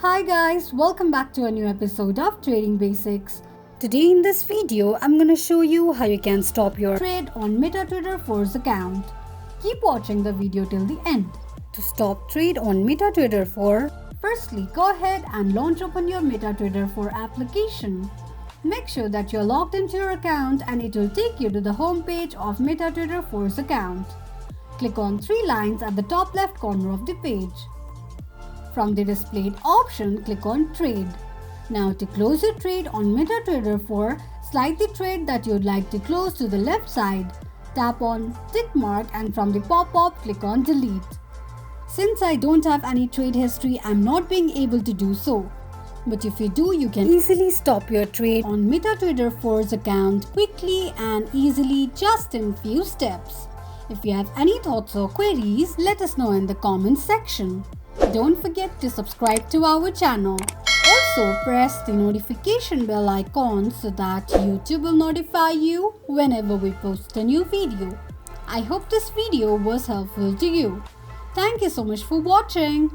Hi guys, welcome back to a new episode of Trading Basics. Today in this video, I'm gonna show you how you can stop your trade on MetaTrader 4's account. Keep watching the video till the end. To stop trade on MetaTrader 4, firstly go ahead and launch open your MetaTrader 4 application. Make sure that you're logged into your account and it will take you to the home page of MetaTrader 4's account. Click on three lines at the top left corner of the page. From the displayed option, click on Trade. Now to close your trade on MetaTrader 4, slide the trade that you would like to close to the left side. Tap on tick mark and from the pop-up, click on Delete. Since I don't have any trade history, I'm not being able to do so. But if you do, you can easily stop your trade on MetaTrader 4's account quickly and easily just in few steps. If you have any thoughts or queries, let us know in the comments section. Don't forget to subscribe to our channel. Also press the notification bell icon so that YouTube will notify you whenever we post a new video. I hope this video was helpful to you. Thank you so much for watching.